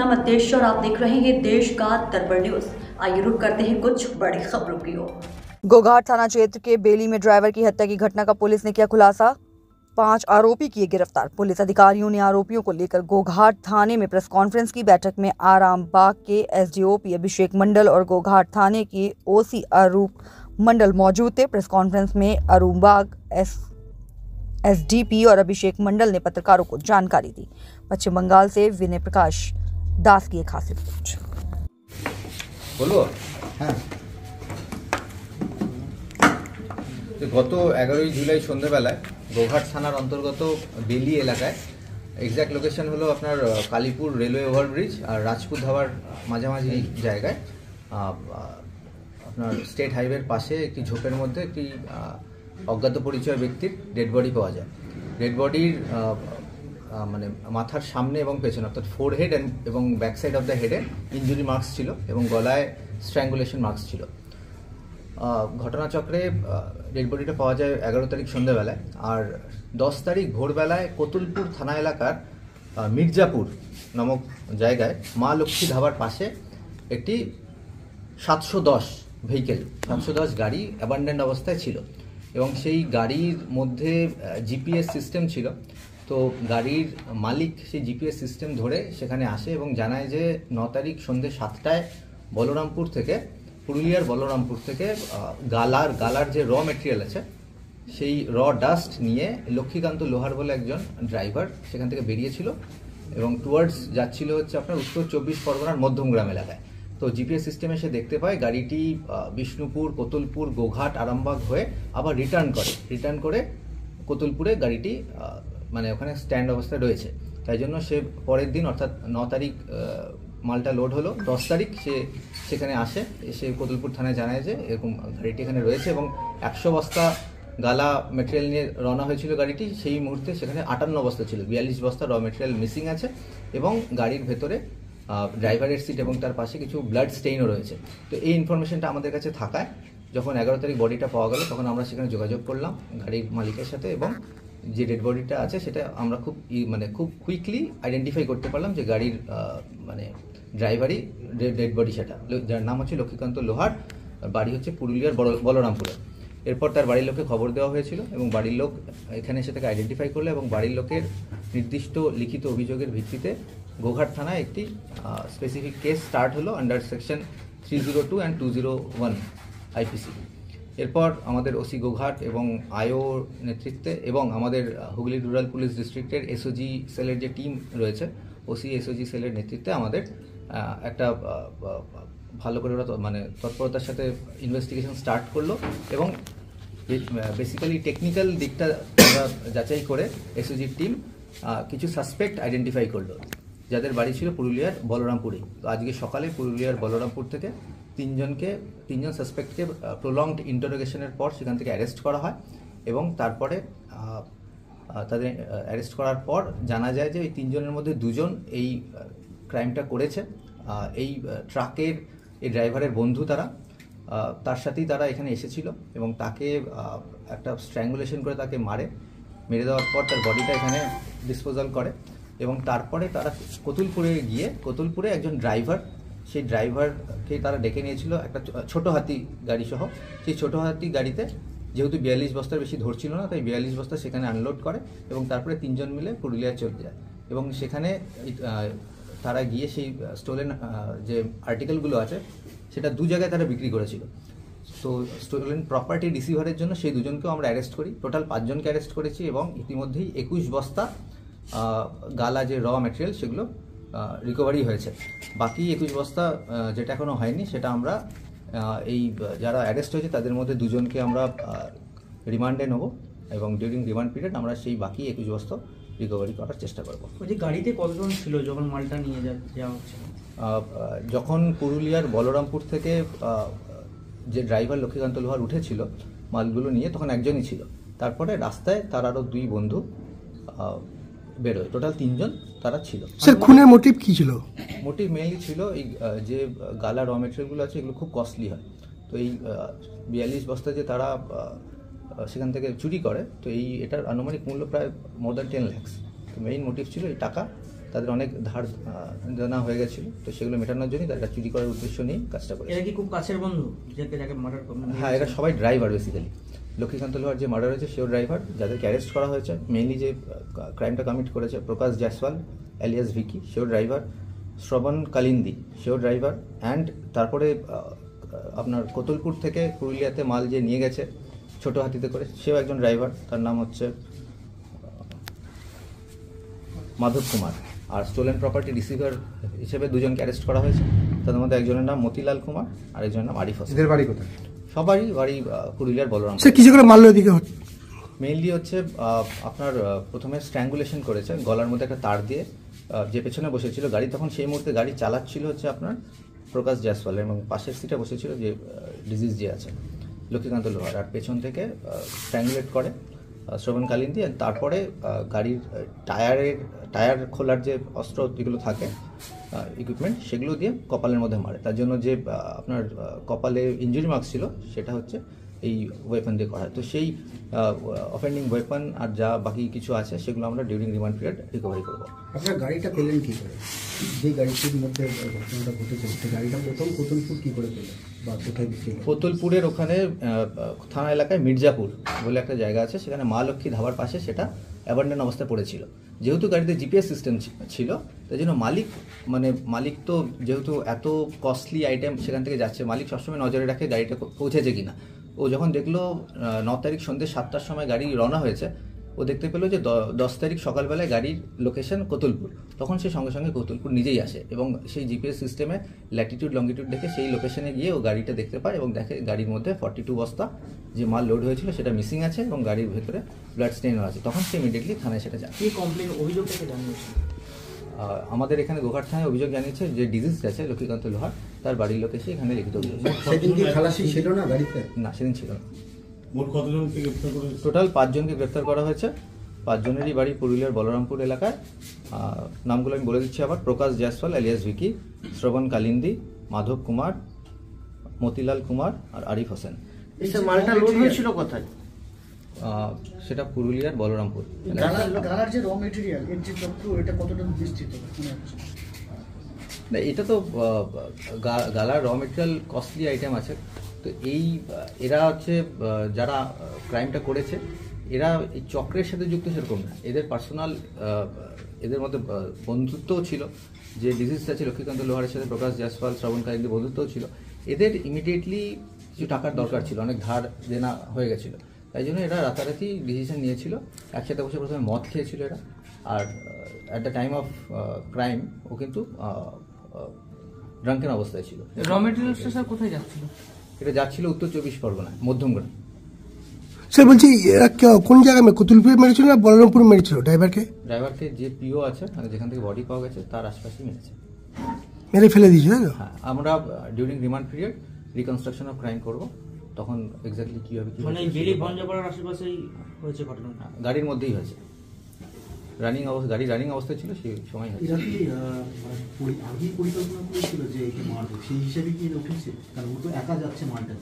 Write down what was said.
अपना मत देश और आप देख रहे हैं देश का दरबार न्यूज। आइए रुक करते हैं कुछ बड़ी खबरों की ओर। गोघाट थाना क्षेत्र के बेली में ड्राइवर की हत्या की घटना का पुलिस ने किया खुलासा। 5 आरोपी किए गिरफ्तार। पुलिस अधिकारियों ने आरोपियों को लेकर गोघाट थाने में प्रेस कॉन्फ्रेंस की। बैठक में आरामबाग के एसडीओपी अभिषेक मंडल और गोघाट थाने के ओसी अरूप मंडल मौजूद थे। प्रेस कॉन्फ्रेंस में आरामबाग एसडीपी और अभिषेक मंडल ने पत्रकारों को जानकारी दी। पश्चिम बंगाल से विनय प्रकाश दास की एक खास रिपोर्ट। बोलो। हाँ, গত 11 জুলাই সন্ধ্যাবেলায় গোঘাট থানার অন্তর্গত বেলি এলাকায় এক্স্যাক্ট লোকেশন হলো আপনার কালীপুর রেলওয়ে ওভারব্রিজ আর রাজপুত ধাবার মাঝামাঝি জায়গায় আপনার স্টেট হাইওয়ের পাশে একটি ঝোপের মধ্যে একটি অজ্ঞাত পরিচয় ব্যক্তির ডেড বডি পাওয়া যায়। ডেড বডির মানে মাথার সামনে এবং পেছনে অর্থাৎ ফোরহেড এবং ব্যাক সাইড অফ দ্য হেডে ইঞ্জুরি মার্কস ছিল এবং গলায় স্ট্র্যাঙ্গুলেশন মার্কস ছিল। ঘটনাচক্রে ডেড বডিটা পাওয়া যায় 11 তারিখ সন্ধ্যাবেলায়। আর 10 তারিখ ভোরবেলায় কতুলপুর থানা এলাকার মির্জাপুর নামক জায়গায় মা লক্ষ্মী ধাবার পাশে একটি 710 ভেহিকেল 710 গাড়ি অ্যাবান্ডেন্ড অবস্থায় ছিল এবং সেই গাড়ির মধ্যে জিপিএস সিস্টেম ছিল। তো গাড়ির মালিক সেই জিপিএস সিস্টেম ধরে সেখানে আসে এবং জানায় যে 9 তারিখ সন্ধ্যে 7টায় বলরামপুর থেকে পুরুলিয়ার বলরামপুর থেকে গালার যে র মেটেরিয়াল আছে সেই র ডাস্ট নিয়ে লক্ষ্মীকান্ত লোহার বলে একজন ড্রাইভার সেখান থেকে বেরিয়েছিল এবং টুয়ার্ডস যাচ্ছিল হচ্ছে আপনার উত্তর 24 পরগনার মধ্যমগ্রাম এলাকায়। তো জিপিএস সিস্টেমে সে দেখতে পায় গাড়িটি বিষ্ণুপুর, কতুলপুর, গোঘাট, আরামবাগ হয়ে আবার রিটার্ন করে কতুলপুরে গাড়িটি মানে ওখানে স্ট্যান্ড অবস্থায় রয়েছে। তাই জন্য সে পরের দিন অর্থাৎ 9 তারিখ মালটা লোড হলো। 10 তারিখ সে সেখানে আসে, এসে কতুলপুর থানায় জানায় যে এরকম গাড়িটি এখানে রয়েছে এবং 100 বস্তা গালা মেটেরিয়াল নিয়ে রওনা হয়েছিল গাড়িটি। সেই মুহূর্তে সেখানে 58 বস্তা ছিল, 42 বস্তা র মেটেরিয়াল মিসিং আছে এবং গাড়ির ভেতরে ড্রাইভারের সিট এবং তার পাশে কিছু ব্লাড স্টেইনও রয়েছে। তো এই ইনফরমেশনটা আমাদের কাছে থাকায় যখন 11 তারিখ বডিটা পাওয়া গেল তখন আমরা সেখানে যোগাযোগ করলাম গাড়ির মালিকের সাথে এবং যে ডেড বডিটা আছে সেটা আমরা খুব কুইকলি আইডেন্টিফাই করতে পারলাম যে গাড়ির মানে ড্রাইভারই ডেড বডি, সেটা যার নাম হচ্ছে লক্ষ্মীকান্ত লোহার, বাড়ি হচ্ছে পুরুলিয়ার বলরামপুরে। এরপর তার বাড়ির লোককে খবর দেওয়া হয়েছিল এবং বাড়ির লোক এখানে এসে তাকে আইডেন্টিফাই করলো এবং বাড়ির লোকের নির্দিষ্ট লিখিত অভিযোগের ভিত্তিতে গোঘাট থানায় একটি স্পেসিফিক কেস স্টার্ট হলো আন্ডার সেকশন 302 and 201 আইপিসি। এরপর আমাদের ওসি গোঘাট এবং আইও নেতৃত্বে এবং আমাদের হুগলি রুরাল পুলিশ ডিস্ট্রিক্টের এসওজি সেলের যে টিম রয়েছে ওসি এসওজি সেলের নেতৃত্বে আমাদের একটা ভালো করে ওরা মানে তৎপরতার সাথে ইনভেস্টিগেশন স্টার্ট করলো এবং বেসিক্যালি টেকনিক্যাল দিকটা আমরা যাচাই করে এসওজির টিম কিছু সাসপেক্ট আইডেন্টিফাই করলো যাদের বাড়ি ছিল পুরুলিয়ার বলরামপুরেই। তো আজকে সকালে পুরুলিয়ার বলরামপুর থেকে তিনজন সাসপেক্টকে প্রলংড ইন্টারোগেশনের পর সেখান থেকে অ্যারেস্ট করা হয় এবং তারপরে তাদের অ্যারেস্ট করার পর জানা যায় যে এই 3 জনের মধ্যে 2 জন এই ক্রাইমটা করেছে। এই ট্রাকের এই ড্রাইভারের বন্ধু তার সাথেই তারা এখানে এসেছিল এবং তাকে একটা স্ট্র্যাঙ্গুলেশন করে তাকে মেরে দেওয়ার পর তার বডিটা এখানে ডিসপোজাল করে এবং তারপরে তারা কতুলপুরে একজন ড্রাইভার, সেই ড্রাইভারকে তারা ডেকে নিয়েছিল একটা ছোট হাতি গাড়ি সহ। সেই ছোট হাতি গাড়িতে যেহেতু 42 বস্তার বেশি ধরছিল না তাই 42 বস্তা সেখানে আনলোড করে এবং তারপরে 3 জন মিলে পুরুলিয়া চলে যায় এবং সেখানে তারা গিয়ে সেই স্টোলেন যে আর্টিকেলগুলো আছে সেটা 2 জায়গায় তারা বিক্রি করেছিল। তো স্টোলেন প্রপার্টি রিসিভারের জন্য সেই 2 জনকেও আমরা অ্যারেস্ট করি। টোটাল 5 জনকে অ্যারেস্ট করেছি এবং ইতিমধ্যেই 21 বস্তা গালা যে র ম্যাটেরিয়াল সেগুলো রিকভারি হয়েছে। বাকি 21 বস্তা যেটা এখনো হয়নি সেটা আমরা এই যারা অ্যারেস্ট হয়েছে তাদের মধ্যে 2 জনকে আমরা রিমান্ডে নেব এবং ডিউরিং রিমান্ড পিরিয়ড আমরা সেই বাকি 21 বস্তা রিকভারি করার চেষ্টা করব। ওই যে গাড়িতে কতজন ছিল যখন মালটা নিয়ে যাওয়া হচ্ছে? যখন পুরুলিয়ার বলরামপুর থেকে যে ড্রাইভার লক্ষ্মীকান্ত লোহার উঠেছিল মালগুলো নিয়ে তখন একজনই ছিল। তারপরে রাস্তায় তার আরও 2 বন্ধু বেরোয়, টোটাল 3 জন তারা ছিল। স্যার খুনের মোটিভ কি ছিল? মোটিভ মেইনলি ছিল এই যে গালা র মেটেরিয়ালগুলো আছে এগুলো খুব কস্টলি হয়। তো এই 42 বস্তা যে তারা সেখান থেকে চুরি করে তো এটার আনুমানিক মূল্য প্রায় মোর দ্যান 10 লাখ। তো মেইন মোটিভ ছিল এই টাকা তাদের অনেক ধার দেনা হয়ে গেছিলো, তো সেগুলো মেটানোর জন্যই তারা চুরি করার উদ্দেশ্য নিয়ে কাজটা করে। এরা কি খুব কাছের বন্ধু যাকে মার্ডার করলো? হ্যাঁ, এরা সবাই ড্রাইভার বেসিক্যালি। লক্ষ্মীকান্ত লোহার যে মার্ডার হয়েছে সেও ড্রাইভার, যাদেরকে অ্যারেস্ট করা হয়েছে। মেইনলি যে ক্রাইমটা কমিট করেছে প্রকাশ জয়সওয়াল এলিয়াস ভিকি, সেও ড্রাইভার। শ্রবণ কালিন্দি, সেও ড্রাইভার। অ্যান্ড তারপরে আপনার কোতুলপুর থেকে পুরুলিয়াতে মাল যে নিয়ে গেছে ছোট হাতিতে করে, সেও একজন ড্রাইভার, তার নাম হচ্ছে মাধব কুমার। আর স্টোলেন প্রপার্টি রিসিভার হিসেবে দুজনকে অ্যারেস্ট করা হয়েছে। তাদের মধ্যে একজনের নাম মতিলাল কুমার আর একজনের নাম আরিফ হোসেন। এদের বাড়ি কোথায়? সবারই বাড়ি পুরুলিয়ার বলরাম। সে কিছু করে মারলো এদিকে? মেইনলি হচ্ছে আপনার প্রথমে স্ট্র্যাঙ্গুলেশন করেছে গলার মধ্যে একটা তার দিয়ে। যে পেছনে বসেছিল গাড়ি, তখন সেই মুহূর্তে গাড়ি চালাচ্ছিল হচ্ছে আপনার প্রকাশ জয়সওয়াল, এবং পাশের সিটে বসেছিল যে ডিজিজ যে আছে লক্ষ্মীকান্ত লোহার। আর পেছন থেকে স্ট্র্যাঙ্গুলেট করে শ্রবণ কালিন্দি। আর তারপরে গাড়ির টায়ার খোলার যে অস্ত্র যেগুলো থাকে ইকুইপমেন্ট, সেগুলো দিয়ে কপালের মধ্যে মারে। তার জন্য যে আপনার কপালে ইনজুরি মার্কস ছিল সেটা হচ্ছে এই ওয়েপন দিয়ে করা হয়। তো সেই অফেন্ডিং ওয়েপন আর যা বাকি কিছু আছে সেগুলো আমরা ডিউরিং রিমান্ড পিরিয়ড রিকভারি করবো। আপনার গাড়িটা পেলেন কী করে? যে গাড়িটির মধ্যে ঘটনাটা ঘটেছে সেই গাড়িটা প্রথম কোতুলপুর কী করে পেলেন বা কোথায় ছিল? কোতুলপুরের ওখানে থানা এলাকায় মির্জাপুর বলে একটা জায়গা আছে, সেখানে মা লক্ষ্মী ধাবার পাশে সেটা অ্যাবান্ডেন অবস্থায় পড়েছিল। যেহেতু গাড়িতে জিপিএস সিস্টেম ছিল, তাই জন্য মালিক তো যেহেতু এত কস্টলি আইটেম সেখান থেকে যাচ্ছে, মালিক সবসময় নজরে রাখে গাড়িটা পৌঁছেছে কিনা। ও যখন দেখলো 9 তারিখ সন্ধ্যে 7টার সময় গাড়ি রওনা হয়েছে, ও দেখতে পেলো যে 10 তারিখ সকালবেলায় গাড়ির লোকেশন কোতুলপুর। তখন সে সঙ্গে সঙ্গে কোতুলপুর নিজেই আসে এবং সেই জিপিএস সিস্টেমে ল্যাটিটিউড লঙ্গিটিউড দেখে সেই লোকেশনে গিয়ে ও গাড়িটা দেখতে পায় এবং দেখে গাড়ির মধ্যে 42 বস্তা যে মাল লোড হয়েছিল সেটা মিসিং আছে এবং গাড়ির ভেতরে ব্লাড স্টেনও আছে। তখন সে ইমিডিয়েটলি থানায় সেটা যায়। কি কমপ্লেন অভিযোগটাকে জানিয়েছে? আমাদের এখানে গোঘাট থানায় অভিযোগ জানিয়েছে যে ডিজিজ আছে লক্ষ্মীকান্ত লোহার, তার বাড়ির লোক এসে এখানে লিখিত অভিযোগ। সেদিন কি খালাসি ছিল না গাড়িতে? না, সেদিন ছিল না। মোট কতজনকে গ্রেফতার করা হয়েছে? টোটাল 5 জনকে গ্রেফতার করা হয়েছে। 5 জনেরই বাড়ি পুরুলিয়ার বলরামপুর এলাকায়। নামগুলো আমি বলে দিচ্ছি আবার: প্রকাশ জয়সওয়াল এলিয়াস ভিকি, শ্রবণ কালিন্দি, মাধব কুমার, মতিলাল কুমার আর আরিফ হোসেন। মালটা লোড হয়েছিল কোথায়? সেটা পুরুলিয়ার বলরামপুর। গালার যে র মেটেরিয়াল এর যে চক্র, এটা কতটা বিস্তৃত মনে হচ্ছে? না, এটা তো গালার র মেটেরিয়াল কস্টলি আইটেম আছে। তো এরা হচ্ছে যারা ক্রাইমটা করেছে, এরা এই চক্রের সাথে যুক্ত সেরকম না। এদের পার্সোনাল এদের মধ্যে বন্ধুত্বও ছিল। যে ডিজিজ আছে লক্ষ্মীকান্ত লোহারের সাথে প্রকাশ জয়সওয়াল শ্রবণ কালিন্দি বন্ধুত্বও ছিল। এদের ইমিডিয়েটলি কিছু টাকার দরকার ছিল, অনেক ধার দেনা হয়ে গেছিলো, তাই জন্য এরা রাতারাতি ডিসিশন নিয়েছিল। একসাথে বসে প্রথমে মদ খেয়েছিল এরা। আর at the time of crime ও কিন্তু ড্রাঙ্কেন অবস্থায় ছিল। র মেটেরিয়ালসটা স্যার কোথায় যাচ্ছিল? এটা যাচ্ছিল উত্তর 24 পরগনায়, মধ্যমগ্রাম। স্যার বলছি, এরা কোন জায়গায় কোতুলপুরে মেরেছিল না বলরামপুর মেরেছিল ড্রাইভারকে যে পিও আছে মানে যেখান থেকে বডি পাওয়া গেছে তার আশপাশেই মেরেছে, মেরে ফেলে দিয়েছে, তাই তো? হ্যাঁ, আমরা during remand period reconstruction of crime করব, তখন এক্স্যাক্টলি কি হবে মানে বেলি ভঞ্জপাড়ার আশেপাশেই হয়েছে ঘটনাটা? গাড়ির মধ্যেই হয়েছে। গাড়ি রানিং অবস্থায় ছিল সেই সময় হয়েছে। এরা কি আগেই পরিকল্পনা করেছিল যে একে মারবে, সেই হিসেবে কি উঠেছে? কারণ ও তো একা যাচ্ছে মালটা।